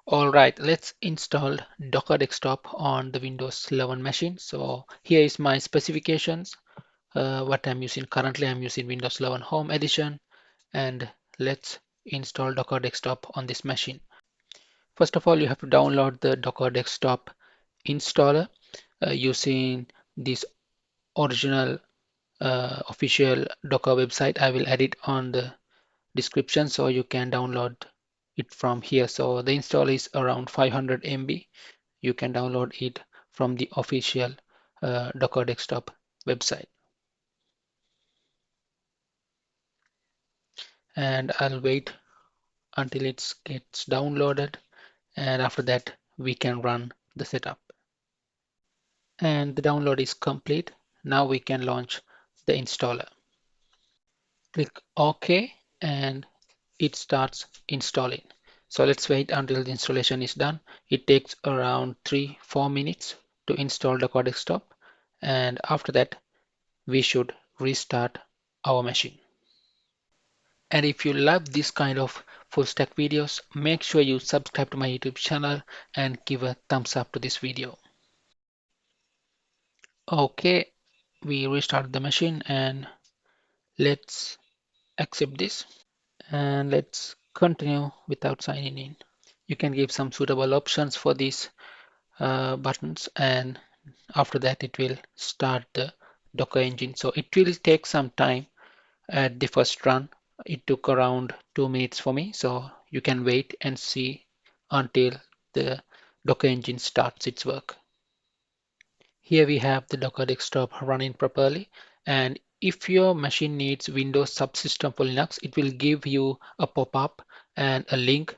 All right, let's install Docker Desktop on the Windows 11 machine. So here is my specifications, what I'm using. Currently, I'm using Windows 11 Home Edition, and let's install Docker Desktop on this machine. First of all, you have to download the Docker Desktop installer using this original official Docker website. I will add it on the description so you can download it from here. So the install is around 500 MB. You can download it from the official Docker Desktop website. And I'll wait until it gets downloaded, and after that we can run the setup. And the download is complete. Now we can launch the installer. Click OK and it starts installing. So let's wait until the installation is done. It takes around 3-4 minutes to install the Docker Desktop, and after that we should restart our machine. And if you love this kind of full stack videos, make sure you subscribe to my YouTube channel and give a thumbs up to this video. Okay, we restart the machine and let's accept this and let's continue without signing in. You can give some suitable options for these buttons, and after that it will start the Docker engine. So it will take some time. At the first run, it took around 2 minutes for me, so you can wait and see until the Docker engine starts its work. Here we have the Docker Desktop running properly, and if your machine needs Windows subsystem for Linux, it will give you a pop-up and a link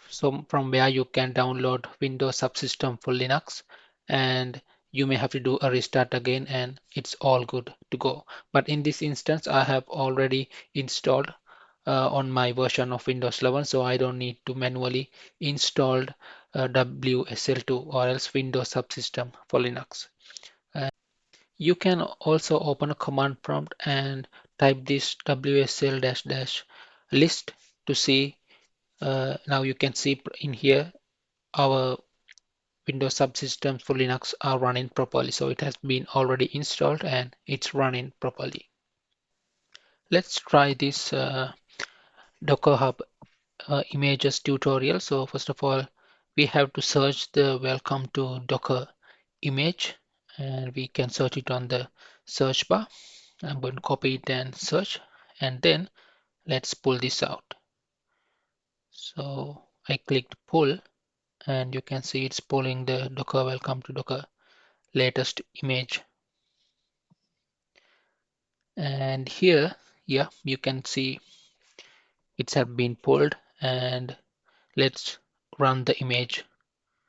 from where you can download Windows subsystem for Linux, and you may have to do a restart again and it's all good to go. But in this instance, I have already installed on my version of Windows 11, so I don't need to manually install WSL2 or else Windows subsystem for Linux. You can also open a command prompt and type this WSL dash dash list to see. Now you can see in here our Windows subsystems for Linux are running properly. So it has been already installed and it's running properly. Let's try this Docker Hub images tutorial. So first of all, we have to search the welcome to Docker image, and we can search it on the search bar. I'm going to copy it and search, and then let's pull this out. So I clicked pull, and you can see it's pulling the Docker welcome to Docker latest image. And here, yeah, you can see it's have been pulled, and let's run the image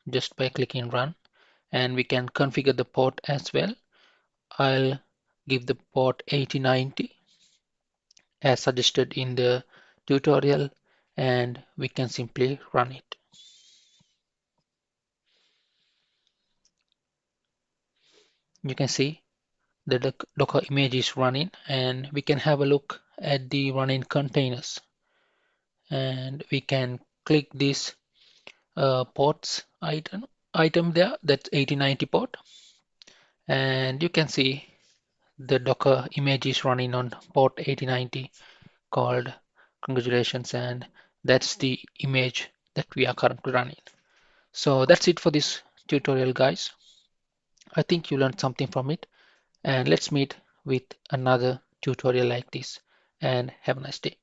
just by clicking run, and we can configure the port as well. I'll give the port 8090 as suggested in the tutorial, and we can simply run it. You can see the Docker image is running, and we can have a look at the running containers, and we can click this ports item there, that's 8090 port, and you can see the Docker image is running on port 8090 called congratulations, and that's the image that we are currently running. So that's it for this tutorial, guys. I think you learned something from it, and let's meet with another tutorial like this, and have a nice day.